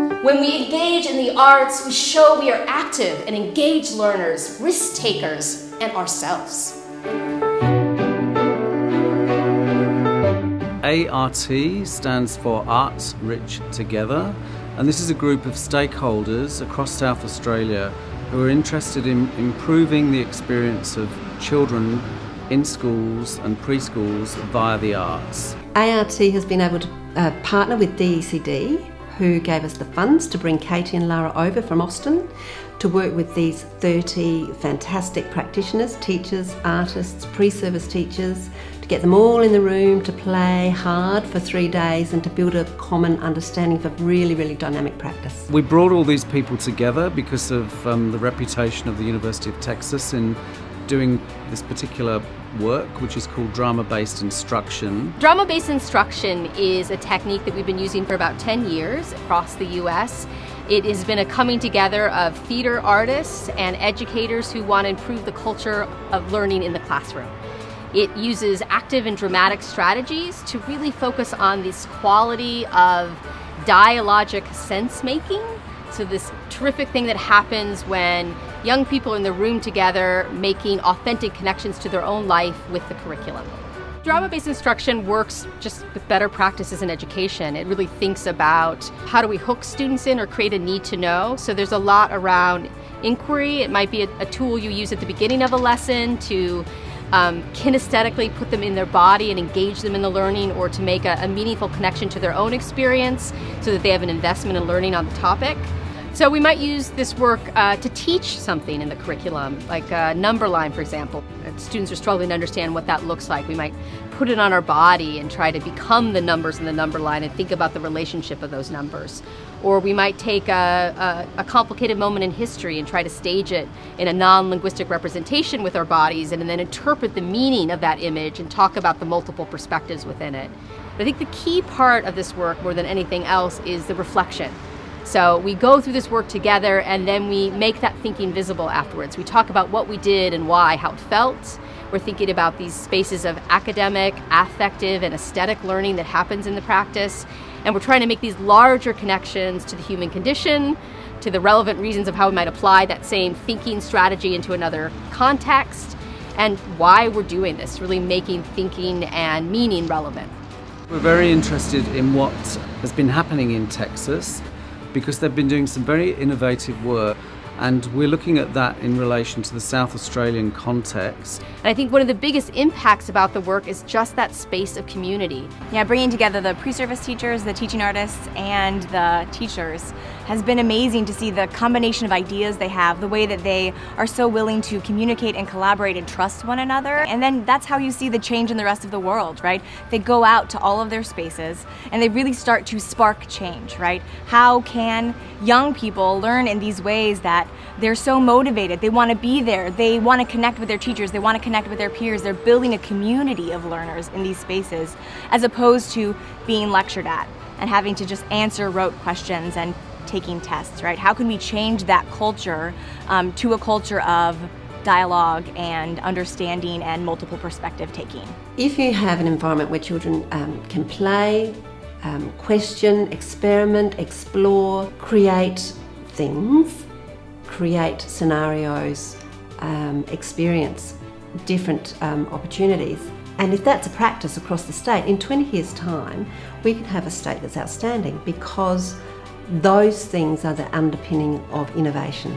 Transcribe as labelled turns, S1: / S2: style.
S1: When we engage in the arts, we show we are active and engaged learners, risk takers, and ourselves.
S2: ART stands for Arts Rich Together, and this is a group of stakeholders across South Australia who are interested in improving the experience of children in schools and preschools via the arts.
S3: ART has been able to partner with DECD, who gave us the funds to bring Katie and Lara over from Austin to work with these 30 fantastic practitioners, teachers, artists, pre-service teachers, to get them all in the room to play hard for 3 days and to build a common understanding for really, really dynamic practice.
S2: We brought all these people together because of the reputation of the University of Texas in doing this particular work, which is called drama-based instruction.
S1: Drama-based instruction is a technique that we've been using for about 10 years across the US. It has been a coming together of theater artists and educators who want to improve the culture of learning in the classroom. It uses active and dramatic strategies to really focus on this quality of dialogic sense-making. So this terrific thing that happens when young people are in the room together making authentic connections to their own life with the curriculum. Drama-based instruction works just with better practices in education. It really thinks about how do we hook students in or create a need to know. So there's a lot around inquiry. It might be a tool you use at the beginning of a lesson to kinesthetically put them in their body and engage them in the learning, or to make a meaningful connection to their own experience so that they have an investment in learning on the topic. So we might use this work to teach something in the curriculum, like a number line, for example. Students are struggling to understand what that looks like. We might put it on our body and try to become the numbers in the number line and think about the relationship of those numbers. Or we might take a complicated moment in history and try to stage it in a non-linguistic representation with our bodies, and then interpret the meaning of that image and talk about the multiple perspectives within it. But I think the key part of this work, more than anything else, is the reflection. So we go through this work together, and then we make that thinking visible afterwards. We talk about what we did and why, how it felt. We're thinking about these spaces of academic, affective, and aesthetic learning that happens in the practice. And we're trying to make these larger connections to the human condition, to the relevant reasons of how we might apply that same thinking strategy into another context, and why we're doing this, really making thinking and meaning relevant.
S2: We're very interested in what has been happening in Texas, because they've been doing some very innovative work, and we're looking at that in relation to the South Australian context.
S1: And I think one of the biggest impacts about the work is just that space of community.
S4: Yeah, bringing together the pre-service teachers, the teaching artists, and the teachers has been amazing to see the combination of ideas they have, the way that they are so willing to communicate and collaborate and trust one another. And then that's how you see the change in the rest of the world, right? They go out to all of their spaces and they really start to spark change, right? How can young people learn in these ways that they're so motivated, they want to be there, they want to connect with their teachers, they want to connect with their peers, they're building a community of learners in these spaces, as opposed to being lectured at and having to just answer rote questions and taking tests, right? How can we change that culture to a culture of dialogue and understanding and multiple perspective taking?
S3: If you have an environment where children can play, question, experiment, explore, create things, create scenarios, experience different opportunities, and if that's a practice across the state, in 20 years' time, we can have a state that's outstanding, because those things are the underpinning of innovation.